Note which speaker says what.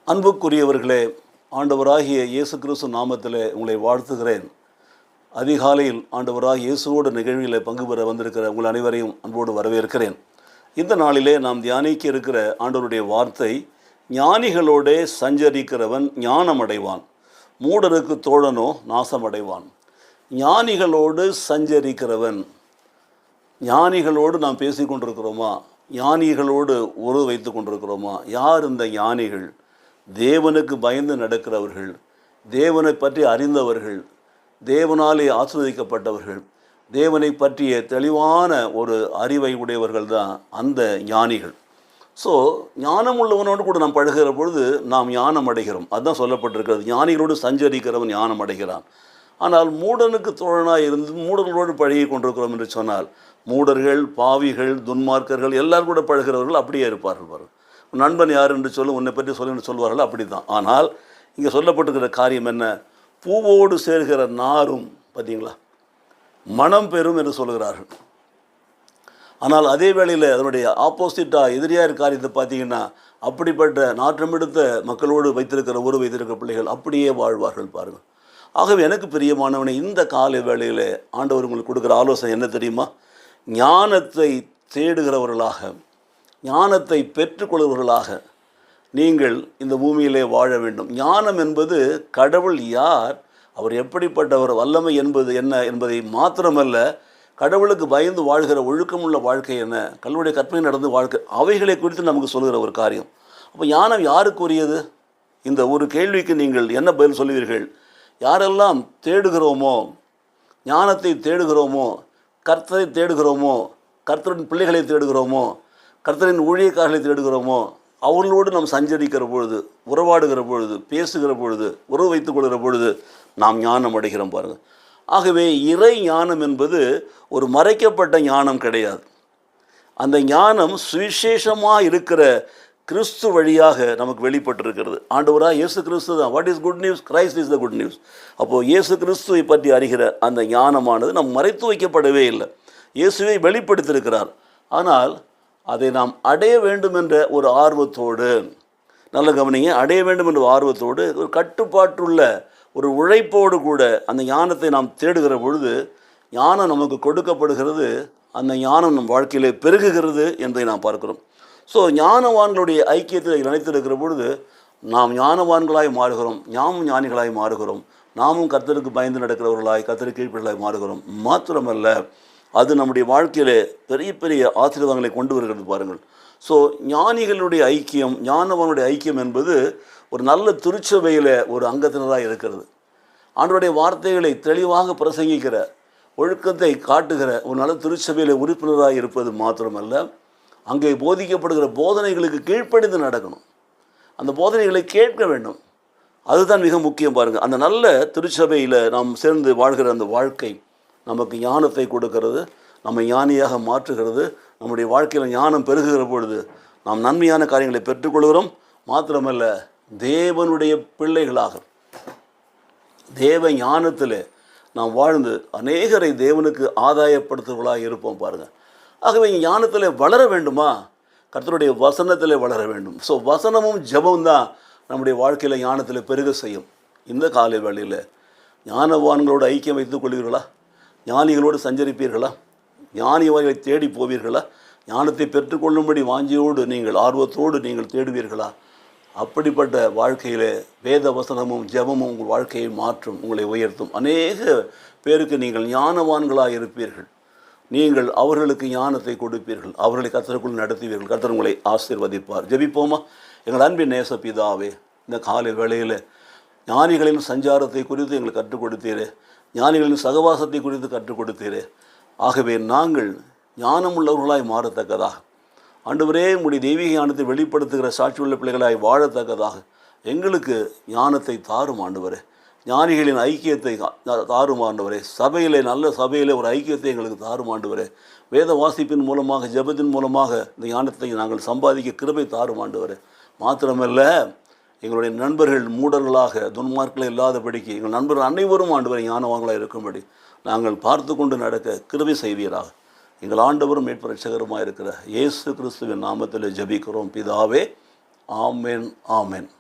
Speaker 1: அன்புக்குரியவர்களே, ஆண்டவராகிய இயேசு கிறிஸ்து நாமத்திலே உங்களை வாழ்த்துகிறேன். அதிகாலையில் ஆண்டவராகிய இயேசுவோடு நிகழ்வில் பங்கு பெற வந்திருக்கிற உங்கள் அனைவரையும் அன்போடு வரவேற்கிறேன். இந்த நாளிலே நாம் தியானிக்க இருக்கிற ஆண்டவருடைய வார்த்தை, ஞானிகளோடே சஞ்சரிக்கிறவன் ஞானமடைவான், மூடருக்கு தோழனோ நாசமடைவான். ஞானிகளோடு சஞ்சரிக்கிறவன், ஞானிகளோடு நாம் பேசி கொண்டிருக்கிறோமா? ஞானிகளோடு உறவு வைத்து கொண்டிருக்கிறோமா? யார் இந்த ஞானிகள்? தேவனுக்கு பயந்து நடக்கிறவர்கள், தேவனை பற்றி அறிந்தவர்கள், தேவனாலே ஆசீர்வதிக்கப்பட்டவர்கள், தேவனை பற்றிய தெளிவான ஒரு அறிவை உடையவர்கள் தான் அந்த ஞானிகள். ஸோ ஞானம் உள்ளவனோடு கூட நாம் பழகிற பொழுது நாம் ஞானம் அடைகிறோம். அதுதான் சொல்லப்பட்டிருக்கிறது, ஞானிகளோடு சஞ்சரிக்கிறவன் ஞானம் அடைகிறான். ஆனால் மூடனுக்கு தோழனாக இருந்து மூடர்களோடு பழகி கொண்டிருக்கிறோம் என்று சொன்னால், மூடர்கள், பாவிகள், துன்மார்க்கர்கள் எல்லாரும் கூட பழகிறவர்கள் அப்படியே இருப்பார்கள். பாருங்கள், நண்பன் யார் என்று சொல்லு, உன்னை பற்றி சொல்லு என்று சொல்வார்கள். அப்படி தான். ஆனால் இங்கே சொல்லப்பட்டிருக்கிற காரியம் என்ன? பூவோடு சேர்கிற நாரும் பார்த்தீங்களா, மனம் பெறும் என்று சொல்கிறார்கள். ஆனால் அதே வேளையில் அதனுடைய ஆப்போசிட்டாக எதிரியாக இருக்க காரியத்தை பார்த்தீங்கன்னா, அப்படிப்பட்ட நாற்றமெடுத்த மக்களோடு வைத்திருக்கிற உறவு வைத்திருக்கிற பிள்ளைகள் அப்படியே வாழ்வார்கள். பாருங்கள். ஆகவே எனக்கு பிரியமானவனை, இந்த காலை வேளையில் ஆண்டவர் உங்களுக்கு கொடுக்குற ஆலோசனை என்ன தெரியுமா? ஞானத்தை தேடுகிறவர்களாக, ஞானத்தை பெற்றுக்கொள்கிறவர்களாக நீங்கள் இந்த பூமியிலே வாழ வேண்டும். ஞானம் என்பது கடவுள் யார், அவர் எப்படிப்பட்டவர், வல்லமை என்பது என்ன என்பதை மாத்திரமல்ல, கடவுளுக்கு பயந்து வாழ்கிற ஒழுக்கமுள்ள வாழ்க்கை என்ன, கடவுளுடைய கற்பனை நடந்து வாழ்க்கை, அவைகளை குறித்து நமக்கு சொல்கிற ஒரு காரியம். அப்போ ஞானம் யாருக்குரியது? இந்த ஒரு கேள்விக்கு நீங்கள் என்ன பதில் சொல்லுவீர்கள்? யாரெல்லாம் தேடுகிறோமோ, ஞானத்தை தேடுகிறோமோ, கர்த்தரை தேடுகிறோமோ, கர்த்தரின் பிள்ளைகளை தேடுகிறோமோ, கர்த்தரின் ஊழியக்காரர்களை தேடுகிறோமோ, அவர்களோடு நாம் சஞ்சரிக்கிற பொழுது, உறவாடுகிற பொழுது, பேசுகிற பொழுது, உறவு வைத்துக் கொள்கிற பொழுது நாம் ஞானம் அடைகிறோம். பாருங்கள். ஆகவே இறை ஞானம் என்பது ஒரு மறைக்கப்பட்ட ஞானம் கிடையாது. அந்த ஞானம் சுவிசேஷமாக இருக்கிற கிறிஸ்து வழியாக நமக்கு வெளிப்பட்டிருக்கிறது. ஆண்டவராக இயேசு கிறிஸ்து தான். What is good news? Christ is the good news. அப்போது இயேசு கிறிஸ்துவை பற்றி அறிகிற அந்த ஞானமானது நம் மறைத்து வைக்கப்படவே இல்லை. இயேசுவை வெளிப்படுத்தியிருக்கிறார். ஆனால் அதை நாம் அடைய வேண்டும் என்ற ஒரு ஆர்வத்தோடு, நல்ல கவனிங்க, அடைய வேண்டும் என்ற ஆர்வத்தோடு, ஒரு கட்டுப்பாட்டுள்ள ஒரு உழைப்போடு கூட அந்த ஞானத்தை நாம் தேடுகிற பொழுது ஞானம் நமக்கு கொடுக்கப்படுகிறது. அந்த ஞானம் நம் வாழ்க்கையிலே பெருகுகிறது என்பதை நாம் பார்க்கிறோம். ஸோ ஞானவான்களுடைய ஐக்கியத்தில் நினைத்திருக்கிற பொழுது நாம் ஞானவான்களாய் மாறுகிறோம், நாமும் ஞானிகளாய் மாறுகிறோம், நாமும் கர்த்தருக்கு பயந்து நடக்கிறவர்களாய், கர்த்தருக்கு கீழ்ப்படிகளாய் மாறுகிறோம். மாத்திரமல்ல, அது நம்முடைய வாழ்க்கையில் பெரிய பெரிய ஆசீர்வாதங்களை கொண்டு வருகிறது. பாருங்கள். ஸோ ஞானிகளுடைய ஐக்கியம், ஞானவனுடைய ஐக்கியம் என்பது ஒரு நல்ல திருச்சபையில் ஒரு அங்கத்தினராக இருக்கிறது. ஆண்டவருடைய வார்த்தைகளை தெளிவாக பிரசங்கிக்கிற, ஒழுக்கத்தை காட்டுகிற ஒரு நல்ல திருச்சபையில் உறுப்பினராக இருப்பது மாத்திரமல்ல, அங்கே போதிக்கப்படுகிற போதனைகளுக்கு கீழ்ப்படிந்து நடக்கணும், அந்த போதனைகளை கேட்க வேண்டும். அதுதான் மிக முக்கியம். பாருங்கள், அந்த நல்ல திருச்சபையில் நாம் சேர்ந்து வாழ்கிற அந்த வாழ்க்கை நமக்கு ஞானத்தை கொடுக்கிறது, நம்ம ஞானியாக மாற்றுகிறது. நம்முடைய வாழ்க்கையில் ஞானம் பெருகுகிற பொழுது நாம் நன்மையான காரியங்களை பெற்றுக்கொள்கிறோம். மாத்திரமல்ல, தேவனுடைய பிள்ளைகளாக தேவ ஞானத்தில் நாம் வாழ்ந்து அநேகரை தேவனுக்கு ஆதாயப்படுத்துவர்களாக இருப்போம். பாருங்கள். ஆகவே ஞானத்தில் வளர வேண்டுமா? கர்த்தருடைய வசனத்தில் வளர வேண்டும். ஸோ வசனமும் ஜெபம் தான் நம்முடைய வாழ்க்கையில் ஞானத்தில் பெருக செய்யும். இந்த காலை வேளையில் ஞானவான்களோடு ஐக்கியம் வைத்துக் கொள்வீர்களா? ஞானிகளோடு சஞ்சரிப்பீர்களா? ஞானிகளை தேடி போவீர்களா? ஞானத்தை பெற்றுக்கொள்ளும்படி வாஞ்சியோடு நீங்கள், ஆர்வத்தோடு நீங்கள் தேடுவீர்களா? அப்படிப்பட்ட வாழ்க்கையில் வேத வசனமும் ஜெபமும் உங்கள் வாழ்க்கையை மாற்றும், உங்களை உயர்த்தும். அநேக பேருக்கு நீங்கள் ஞானவான்களாக இருப்பீர்கள். நீங்கள் அவர்களுக்கு ஞானத்தை கொடுப்பீர்கள், அவர்களை கர்த்தருக்குள் நடத்துவீர்கள். கர்த்தர் உங்களை ஆசீர்வதிப்பார். ஜெபிப்போமா? எங்கள் அன்பின் நேச பிதாவே, இந்த காலை வேளையில் ஞானிகளின் சஞ்சாரத்தை குறித்து எங்களுக்கு கற்றுக் கொடுத்தீரே, ஞானிகளின் சகவாசத்தை குறித்து கற்றுக் கொடுத்தீரே. ஆகவே நாங்கள் ஞானமுள்ளவர்களாய் மாறத்தக்கதாக, ஆண்டவரே உம்முடைய தெய்வீக ஞானத்தை வெளிப்படுத்துகிற சாட்சியுள்ள பிள்ளைகளாய் வாழத்தக்கதாக எங்களுக்கு ஞானத்தை தாரும் ஆண்டவரே. ஞானிகளின் ஐக்கியத்தை தாரும் ஆண்டவரே. சபையிலே, நல்ல சபையிலே ஒரு ஐக்கியத்தை எங்களுக்கு தாரும் ஆண்டவரே. வேத வாசிப்பின் மூலமாக, ஜெபத்தின் மூலமாக இந்த ஞானத்தை நாங்கள் சம்பாதிக்க கிருபை தாரும் ஆண்டவரே. மாத்திரமல்ல, எங்களுடைய நண்பர்கள் மூடர்களாக, துன்மார்க்களை இல்லாதபடிக்கு எங்கள் நண்பர்கள் அனைவரும் ஆண்டவரை ஞானவான்களாக இருக்கும்படி நாங்கள் பார்த்து கொண்டு நடக்க கிருபை செய்வீராக. எங்கள் ஆண்டவரும் மீட்பு ரட்சகருமாக இருக்கிற இயேசு கிறிஸ்துவின் நாமத்தில் ஜெபிக்கிறோம் பிதாவே. ஆமென், ஆமென்.